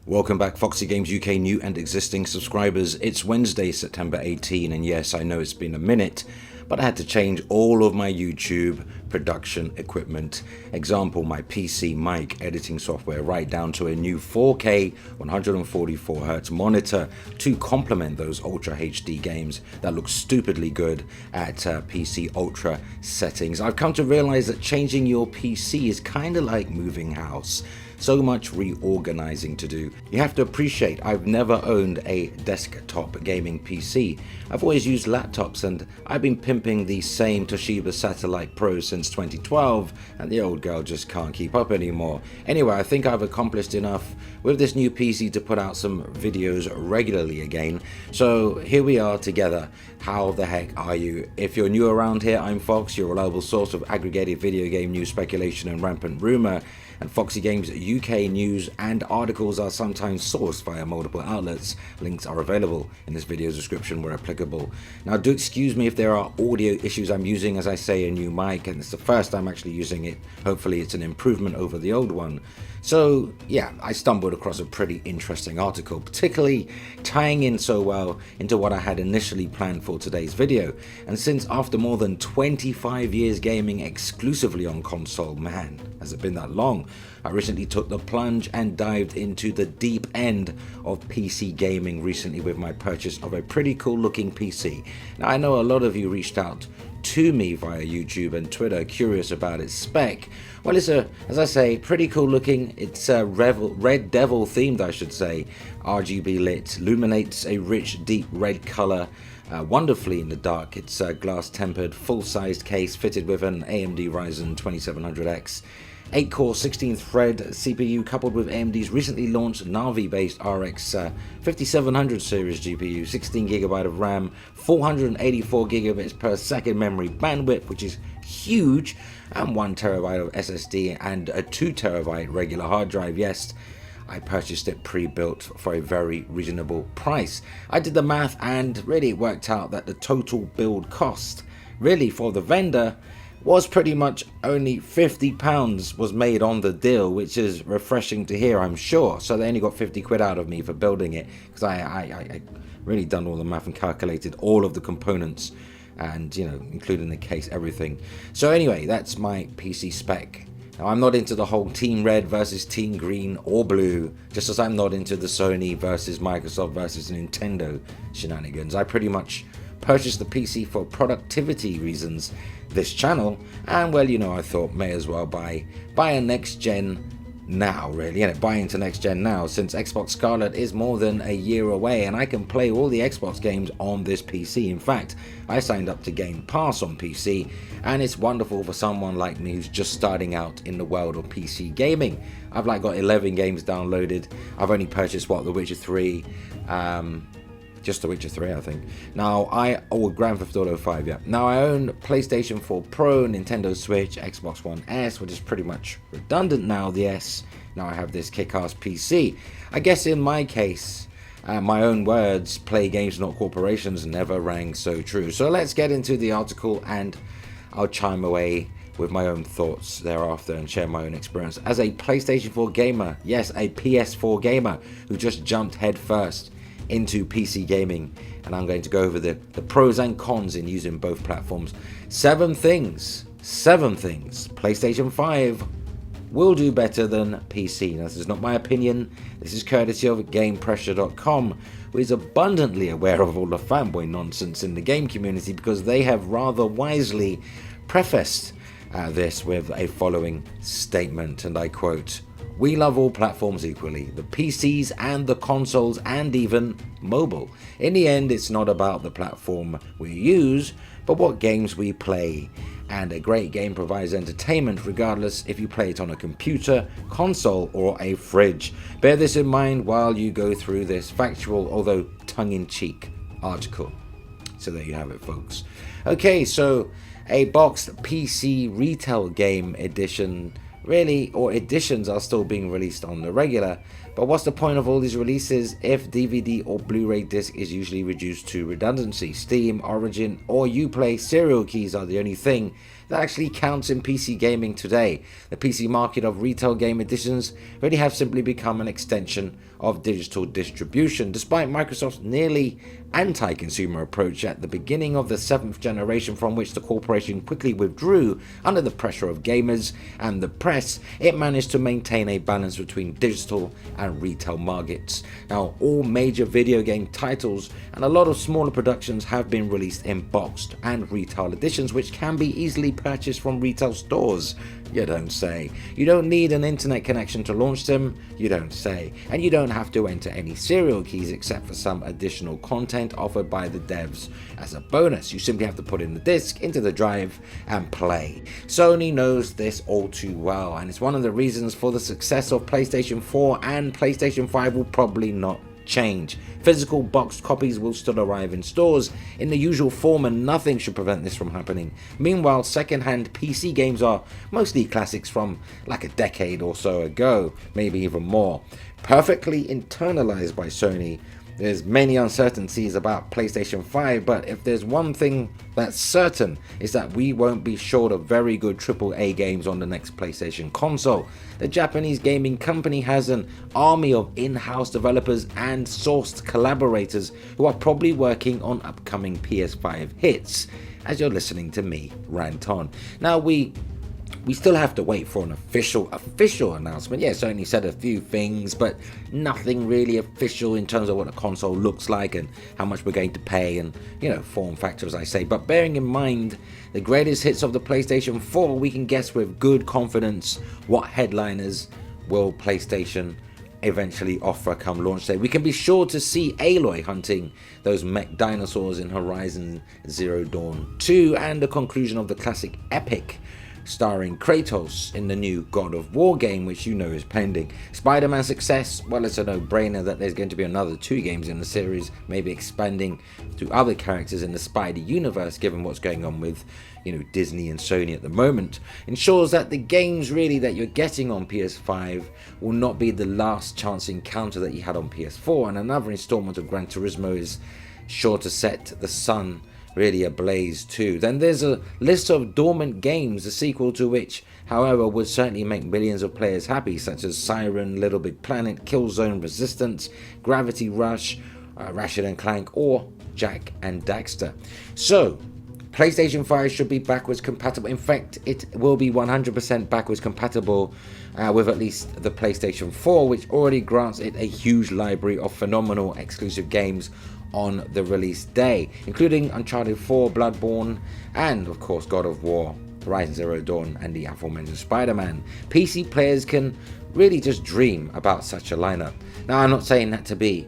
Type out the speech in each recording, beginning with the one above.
Welcome back, FOXY Games UK new and existing subscribers. It's Wednesday, September 18, and yes, I know it's been a minute, but I had to change all of my YouTube production equipment. Example, my PC mic editing software, right down to a new 4K 144Hz monitor to complement those Ultra HD games that look stupidly good at PC Ultra settings. I've come to realize that changing your PC is kind of like moving house. So much reorganizing to do. You have to appreciate I've never owned a desktop gaming PC. I've always used laptops, and I've been pimping the same Toshiba Satellite Pro since 2012, and the old girl just can't keep up anymore. Anyway, I think I've accomplished enough with this new PC to put out some videos regularly again. So here we are together. How the heck are you? If you're new around here, I'm Fox, your reliable source of aggregated video game news, speculation and rampant rumor. And FOXY Games UK news and articles are sometimes sourced via multiple outlets. Links are available in this video's description where applicable. Now, do excuse me if there are audio issues. I'm using, as I say, a new mic, and it's the first time actually using it. Hopefully it's an improvement over the old one. So yeah, I stumbled across a pretty interesting article, particularly tying in so well into what I had initially planned for today's video. And since after more than 25 years gaming exclusively on console, man, has it been that long? I recently took the plunge and dived into the deep end of PC gaming recently with my purchase of a pretty cool looking PC. Now, I know a lot of you reached out to me via YouTube and Twitter curious about its spec. Well, it's as I say, pretty cool looking. It's a Red Devil themed, I should say. RGB lit, illuminates a rich deep red color wonderfully in the dark. It's a glass tempered full-sized case fitted with an AMD Ryzen 2700X 8-core 16-thread CPU coupled with AMD's recently launched Navi-based RX 5700 series GPU, 16GB of RAM, 484 gigabits per second memory bandwidth, which is huge, and 1TB of SSD and a 2TB regular hard drive. Yes, I purchased it pre-built for a very reasonable price. I did the math and really it worked out that the total build cost really for the vendor was pretty much only £50 was made on the deal, which is refreshing to hear, I'm sure. So they only got 50 quid out of me for building it, because I really done all the math and calculated all of the components and, you know, including the case, everything. So anyway, that's my PC spec. Now, I'm not into the whole Team Red versus Team Green or Blue, just as I'm not into the Sony versus Microsoft versus Nintendo shenanigans. I pretty much purchased the PC for productivity reasons this channel, and well, you know, I thought may as well buy a next gen now, really, and buy into next gen now, since Xbox Scarlet is more than a year away and I can play all the Xbox games on this PC. In fact, I signed up to Game Pass on PC, and it's wonderful for someone like me who's just starting out in the world of PC gaming. I've got 11 games downloaded. I've only purchased The Witcher 3, just The Witcher 3, I think. Now, Grand Theft Auto 5, yeah. Now, I own PlayStation 4 Pro, Nintendo Switch, Xbox One S, which is pretty much redundant now, the S. Now I have this kick-ass PC. I guess in my case, my own words, play games, not corporations, never rang so true. So let's get into the article, and I'll chime away with my own thoughts thereafter and share my own experience as a PlayStation 4 gamer. Yes, a PS4 gamer who just jumped head first into PC gaming, and I'm going to go over the pros and cons in using both platforms. Seven things PlayStation 5 will do better than PC. Now, this is not my opinion. This is courtesy of GamePressure.com, who is abundantly aware of all the fanboy nonsense in the game community, because they have rather wisely prefaced this with a following statement, and I quote: "We love all platforms equally, the PCs and the consoles and even mobile. In the end, it's not about the platform we use, but what games we play. And a great game provides entertainment regardless if you play it on a computer, console or a fridge. Bear this in mind while you go through this factual, although tongue-in-cheek article." So there you have it, folks. Okay, so a boxed PC retail game edition, really, or editions are still being released on the regular, but what's the point of all these releases if DVD or Blu-ray disc is usually reduced to redundancy? Steam, Origin or Uplay serial keys are the only thing that actually counts in PC gaming today. The PC market of retail game editions really have simply become an extension of digital distribution, despite Microsoft's nearly anti-consumer approach at the beginning of the 7th generation, from which the corporation quickly withdrew under the pressure of gamers and the press. It managed to maintain a balance between digital and retail markets. Now, all major video game titles and a lot of smaller productions have been released in boxed and retail editions, which can be easily purchased from retail stores. You don't say. You don't need an internet connection to launch them. You don't say. And you don't have to enter any serial keys except for some additional content offered by the devs as a bonus. You simply have to put in the disc into the drive and play. Sony knows this all too well, and it's one of the reasons for the success of PlayStation 4 and PlayStation 5 will probably not change. Physical boxed copies will still arrive in stores in the usual form, and nothing should prevent this from happening. Meanwhile, second-hand PC games are mostly classics from like a decade or so ago, maybe even more, perfectly internalized by Sony. There's many uncertainties about PlayStation 5, but if there's one thing that's certain, is that we won't be short of very good AAA games on the next PlayStation console. The Japanese gaming company has an army of in-house developers and sourced collaborators who are probably working on upcoming PS5 hits, as you're listening to me rant on. Now, we still have to wait for an official announcement. Yeah, Sony said a few things, but nothing really official in terms of what a console looks like and how much we're going to pay and, form factor, as I say. But bearing in mind the greatest hits of the PlayStation 4, we can guess with good confidence what headliners will PlayStation eventually offer come launch day. We can be sure to see Aloy hunting those mech dinosaurs in Horizon Zero Dawn 2, and the conclusion of the classic epic starring Kratos in the new God of War game, which is pending. Spider-Man success, well, it's a no-brainer that there's going to be another 2 games in the series, maybe expanding to other characters in the Spidey universe, given what's going on with Disney and Sony at the moment. Ensures that the games really that you're getting on PS5 will not be the last chance encounter that you had on PS4, and another installment of Gran Turismo is sure to set the sun really ablaze too. Then there's a list of dormant games, the sequel to which, however, would certainly make millions of players happy, such as Siren, Little Big Planet, Killzone Resistance, Gravity Rush, Ratchet & Clank, or Jak and Daxter. So, PlayStation 5 should be backwards compatible. In fact, it will be 100% backwards compatible with at least the PlayStation 4, which already grants it a huge library of phenomenal exclusive games on the release day, including Uncharted 4, Bloodborne, and of course God of War, Horizon Zero Dawn, and the aforementioned Spider-Man. PC players can really just dream about such a lineup. Now, I'm not saying that to be.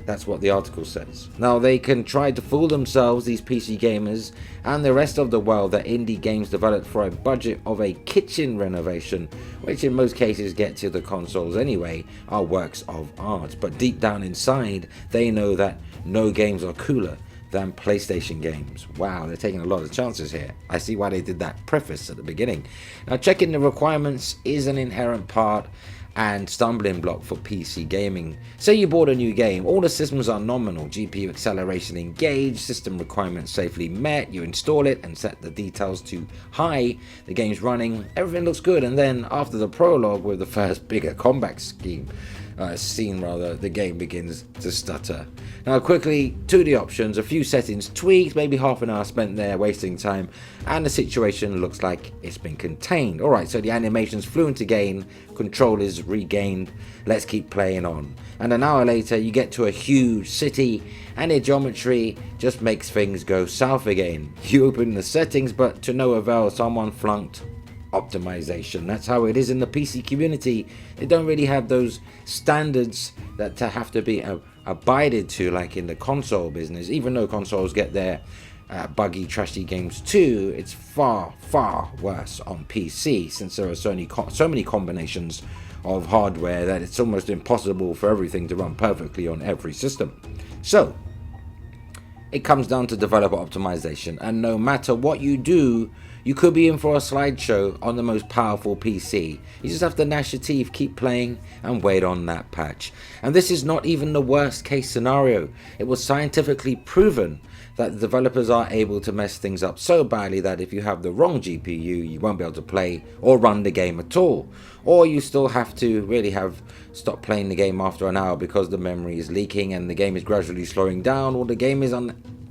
That's what the article says. Now, they can try to fool themselves, these PC gamers, and the rest of the world, that indie games developed for a budget of a kitchen renovation, which in most cases get to the consoles anyway, are works of art. But deep down inside, they know that no games are cooler than PlayStation games. Wow, they're taking a lot of chances here. I see why they did that preface at the beginning. Now, checking the requirements is an inherent part and stumbling block for PC gaming. Say you bought a new game, all the systems are nominal, GPU acceleration engaged, system requirements safely met, you install it and set the details to high, the game's running, everything looks good, and then after the prologue with the first bigger combat scene, the game begins to stutter. Now, quickly to the options, a few settings tweaked, maybe half an hour spent there wasting time, and the situation looks like it's been contained. Alright, so the animation's fluent again, control is regained, let's keep playing on. And an hour later, you get to a huge city, and the geometry just makes things go south again. You open the settings, but to no avail, someone flunked optimization. That's how it is in the PC community. They don't really have those standards that have to be abided to like in the console business. Even though consoles get their buggy, trashy games too, it's far, far worse on PC, since there are so many combinations of hardware that it's almost impossible for everything to run perfectly on every system. So it comes down to developer optimization, and no matter what you do, you could be in for a slideshow on the most powerful PC. You just have to gnash your teeth, keep playing, and wait on that patch. And this is not even the worst case scenario. It was scientifically proven that the developers are able to mess things up so badly that if you have the wrong GPU, you won't be able to play or run the game at all. Or you still have to really stop playing the game after an hour because the memory is leaking and the game is gradually slowing down, or the game is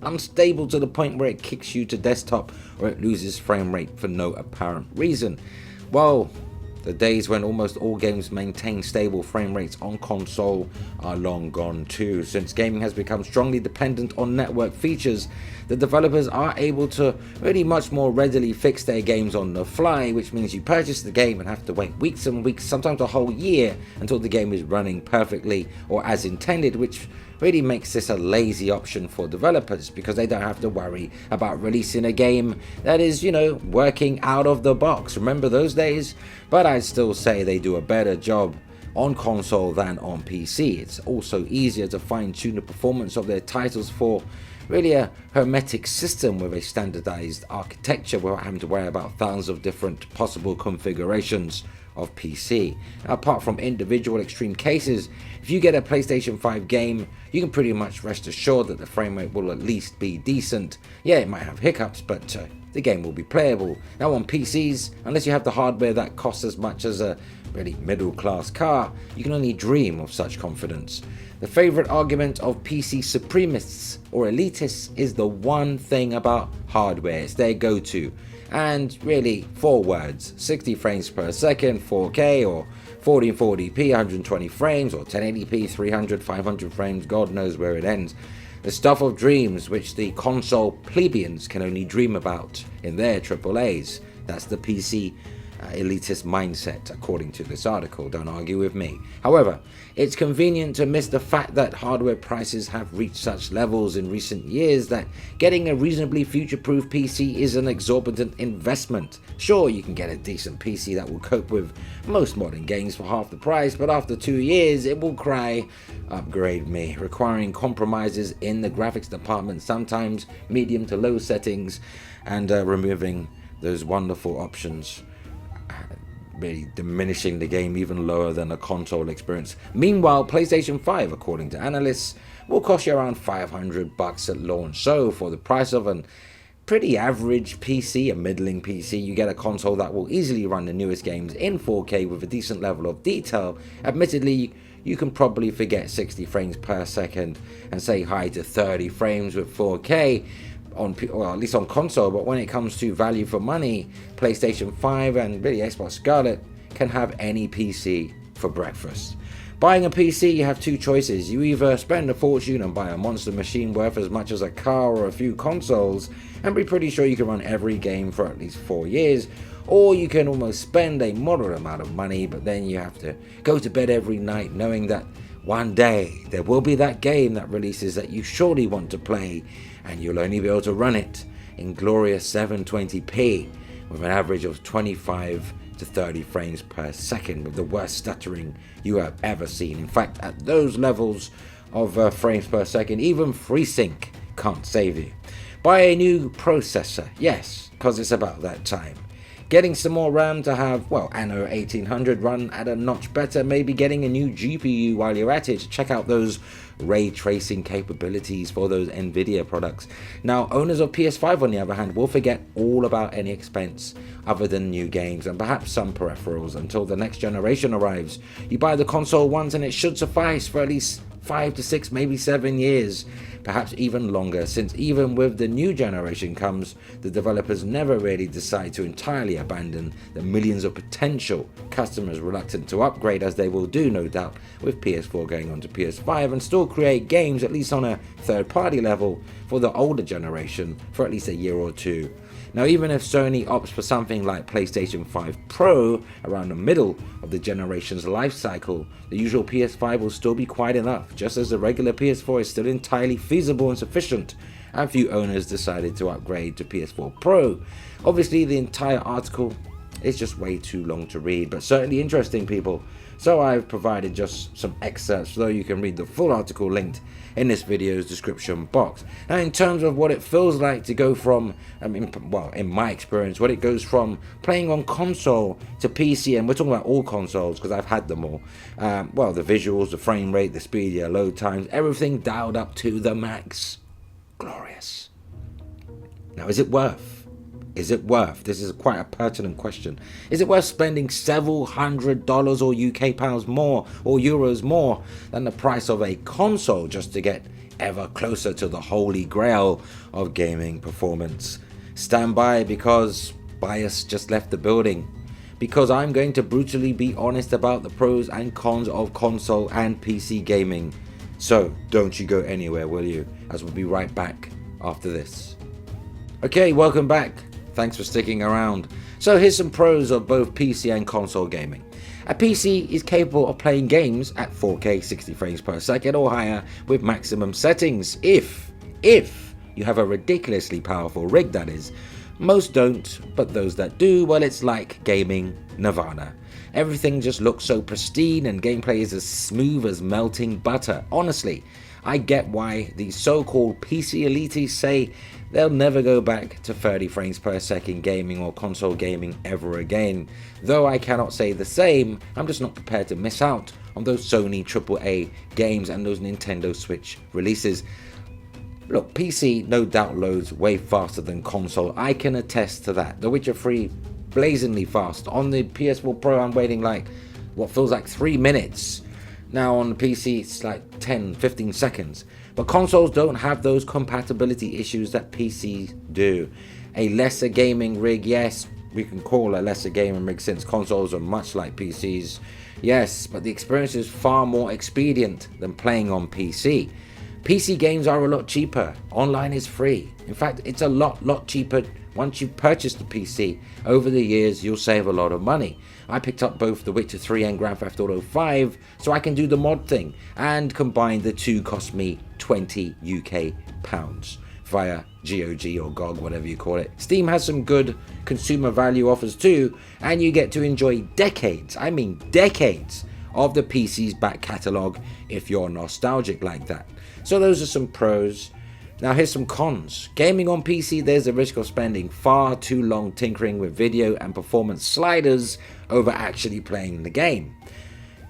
unstable to the point where it kicks you to desktop or it loses frame rate for no apparent reason. Well, the days when almost all games maintain stable frame rates on console are long gone too. Since gaming has become strongly dependent on network features, the developers are able to really much more readily fix their games on the fly, which means you purchase the game and have to wait weeks and weeks, sometimes a whole year, until the game is running perfectly or as intended, which really makes this a lazy option for developers because they don't have to worry about releasing a game that is, working out of the box. Remember those days? But I'd still say they do a better job on console than on PC. It's also easier to fine-tune the performance of their titles for really a hermetic system with a standardized architecture without having to worry about thousands of different possible configurations of PC. Now, apart from individual extreme cases, if you get a PlayStation 5 game, you can pretty much rest assured that the frame rate will at least be decent. Yeah, it might have hiccups, but the game will be playable. Now on PCs, unless you have the hardware that costs as much as a really middle class car, you can only dream of such confidence. The favorite argument of PC supremists or elitists is the one thing about hardware. It's their go-to. And really, 4 words: 60 frames per second, 4K, or 1440p, 120 frames, or 1080p, 300, 500 frames, God knows where it ends. The stuff of dreams which the console plebeians can only dream about in their AAAs. That's the PC elitist mindset, according to this article. Don't argue with me. However, it's convenient to miss the fact that hardware prices have reached such levels in recent years that getting a reasonably future-proof PC is an exorbitant investment. Sure, you can get a decent PC that will cope with most modern games for half the price, but after 2 years it will cry, "Upgrade me," requiring compromises in the graphics department, sometimes medium to low settings, and removing those wonderful options, really diminishing the game even lower than a console experience. Meanwhile, PlayStation 5, according to analysts, will cost you around $500 at launch. So for the price of a pretty average PC, a middling PC, you get a console that will easily run the newest games in 4K with a decent level of detail. Admittedly, you can probably forget 60 frames per second and say hi to 30 frames with 4K. Or at least on console, but when it comes to value for money, PlayStation 5 and really Xbox Scarlet can have any PC for breakfast. Buying a PC, you have 2 choices. You either spend a fortune and buy a monster machine worth as much as a car or a few consoles and be pretty sure you can run every game for at least 4 years, or you can almost spend a moderate amount of money, but then you have to go to bed every night knowing that one day there will be that game that releases that you surely want to play, and you'll only be able to run it in glorious 720p with an average of 25 to 30 frames per second with the worst stuttering you have ever seen. In fact, at those levels of frames per second, even FreeSync can't save you. Buy a new processor, yes, because it's about that time. Getting some more RAM to have, anno 1800 run at a notch better, maybe getting a new GPU while you're at it. Check out those ray tracing capabilities for those Nvidia products. Now, owners of PS5, on the other hand, will forget all about any expense other than new games and perhaps some peripherals until the next generation arrives. You buy the console once and it should suffice for at least 5 to 6, maybe 7 years, perhaps even longer, since even with the new generation comes, the developers never really decide to entirely abandon the millions of potential customers reluctant to upgrade, as they will do, no doubt, with PS4 going on to PS5, and still create games, at least on a third-party level, for the older generation for at least a year or 2. Now, even if Sony opts for something like PlayStation 5 Pro around the middle of the generation's life cycle, the usual PS5 will still be quite enough, just as the regular PS4 is still entirely feasible and sufficient, and few owners decided to upgrade to PS4 Pro. Obviously, the entire article is just way too long to read, but certainly interesting, people. So I've provided just some excerpts, though you can read the full article linked in this video's description box. Now, in terms of what it feels like to go from, in my experience, what it goes from playing on console to PC, and we're talking about all consoles because I've had them all. The visuals, the frame rate, the speed, the load times, everything dialed up to the max. Glorious. Now, is it worth? Is it worth? This is quite a pertinent question. Is it worth spending several $100s or UK pounds more or euros more than the price of a console just to get ever closer to the holy grail of gaming performance? Stand by, because bias just left the building. Because I'm going to brutally be honest about the pros and cons of console and PC gaming. So don't you go anywhere, will you? As we'll be right back after this. Okay, welcome back. Thanks for sticking around. So here's some pros of both PC and console gaming. A PC is capable of playing games at 4K 60 frames per second or higher with maximum settings if you have a ridiculously powerful rig, that is. Most don't, but those that do, well, it's like gaming nirvana. Everything just looks so pristine and gameplay is as smooth as melting butter. Honestly, I get why these so-called PC elites say they'll never go back to 30 frames per second gaming or console gaming ever again. Though I cannot say the same, I'm just not prepared to miss out on those Sony AAA games and those Nintendo Switch releases. Look, PC no doubt loads way faster than console. I can attest to that. The Witcher 3 blazingly fast. On the PS4 Pro I'm waiting like what feels like 3 minutes. Now on the PC it's like 10-15 seconds. But consoles don't have those compatibility issues that PCs do. A lesser gaming rig, yes, we can call a lesser gaming rig since consoles are much like PCs. Yes, but the experience is far more expedient than playing on PC. PC games are a lot cheaper. Online is free. In fact, it's a lot cheaper once you've purchased the PC. Over the years, you'll save a lot of money. I picked up both The Witcher 3 and Grand Theft Auto 5 so I can do the mod thing, and combined the two cost me 20 UK pounds via GOG or GOG, whatever you call it. Steam has some good consumer value offers too, and you get to enjoy decades, I mean decades, of the PC's back catalogue if you're nostalgic like that. So those are some pros. Now here's some cons. Gaming on PC, there's a risk of spending far too long tinkering with video and performance sliders over actually playing the game.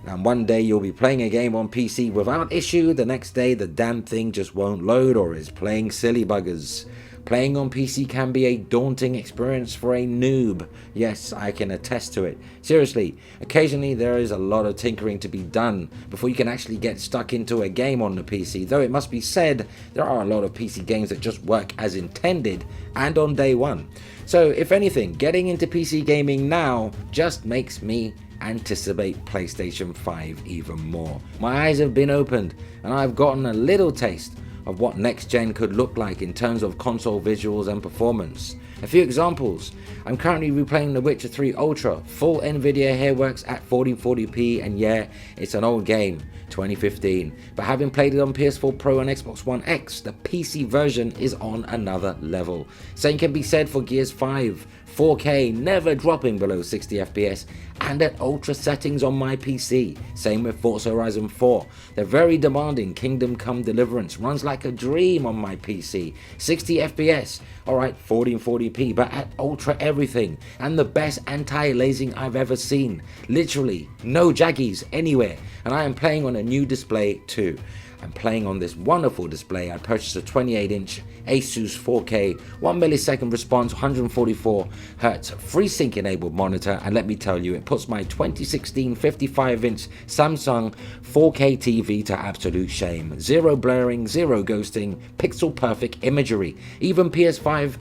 Now one day you'll be playing a game on PC without issue, the next day the damn thing just won't load or is playing silly buggers. Playing on PC can be a daunting experience for a noob. Yes, I can attest to it. Seriously, occasionally there is a lot of tinkering to be done before you can actually get stuck into a game on the PC. Though it must be said, there are a lot of PC games that just work as intended and on day one. So if anything, getting into PC gaming now just makes me anticipate PlayStation 5 even more. My eyes have been opened and I've gotten a little taste of what next gen could look like in terms of console visuals and performance. A few examples. I'm currently replaying The Witcher 3 Ultra. Full Nvidia here works at 1440p, and yeah, it's an old game, 2015. But having played it on PS4 Pro and Xbox One X, the PC version is on another level. Same can be said for Gears 5. 4K, never dropping below 60 FPS, and at ultra settings on my PC. Same with Forza Horizon 4. The very demanding Kingdom Come Deliverance runs like a dream on my PC. 60 FPS, alright, 1440p, but at ultra everything, and the best anti-aliasing I've ever seen. Literally, no jaggies anywhere, and I am playing on a new display too. I'm playing on this wonderful display. I purchased a 28-inch Asus 4K 1 millisecond response 144Hz FreeSync enabled monitor, and let me tell you, it puts my 2016 55-inch Samsung 4K TV to absolute shame. Zero blurring, zero ghosting, pixel perfect imagery. Even PS5,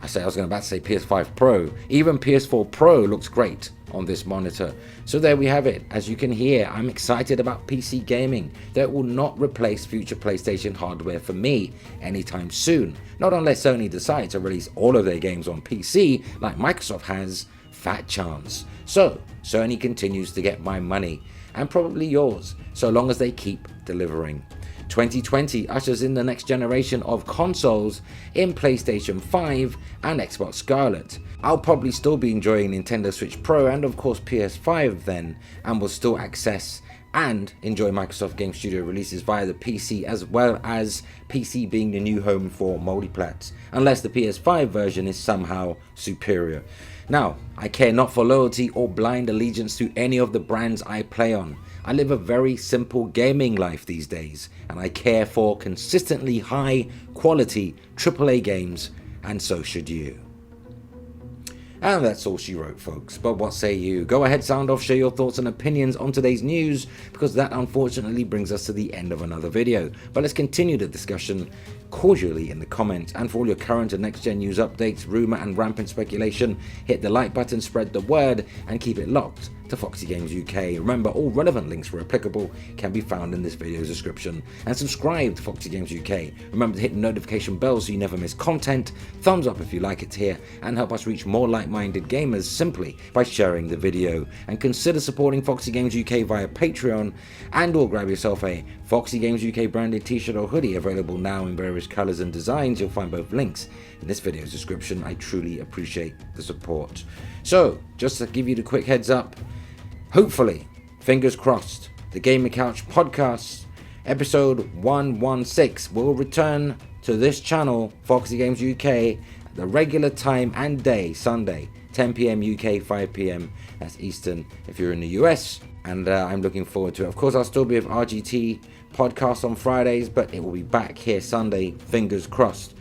I was about to say PS5 Pro, even PS4 Pro looks great on this monitor. So there we have it. As you can hear, I'm excited about PC gaming. That will not replace future PlayStation hardware for me anytime soon. Not unless Sony decide to release all of their games on PC like Microsoft has. Fat chance. So Sony continues to get my money, and probably yours, so long as they keep delivering. 2020 ushers in the next generation of consoles in PlayStation 5 and Xbox Scarlet. I'll probably still be enjoying Nintendo Switch Pro and of course PS5 then, and will still access and enjoy Microsoft Game Studio releases via the PC, as well as PC being the new home for multiplats, unless the PS5 version is somehow superior. Now, I care not for loyalty or blind allegiance to any of the brands I play on. I live a very simple gaming life these days, and I care for consistently high quality AAA games, and so should you. And that's all she wrote, folks. But what say you? Go ahead, sound off, share your thoughts and opinions on today's news, because that unfortunately brings us to the end of another video. But let's continue the discussion cordially in the comments. And for all your current and next gen news updates, rumor and rampant speculation, hit the like button, spread the word, and keep it locked to FOXY Games UK. Remember, all relevant links where applicable can be found in this video's description. And subscribe to FOXY Games UK. Remember to hit the notification bell so you never miss content. Thumbs up if you like it here, and help us reach more like-minded gamers simply by sharing the video. And consider supporting FOXY Games UK via Patreon, and or grab yourself a FOXY Games UK branded t-shirt or hoodie, available now in various colours and designs. You'll find both links in this video's description. I truly appreciate the support. So, just to give you the quick heads up, hopefully, fingers crossed, the Gaming Couch podcast episode 116 will return to this channel, FOXY Games UK, at the regular time and day, Sunday, 10 PM UK, 5 PM, that's Eastern if you're in the US, and I'm looking forward to it. Of course, I'll still be with RGT podcast on Fridays, but it will be back here Sunday, fingers crossed.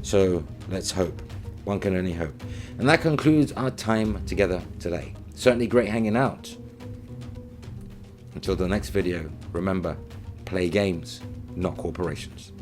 So let's hope. One can only hope. And that concludes our time together today. Certainly great hanging out. Until the next video, remember, play games, not corporations.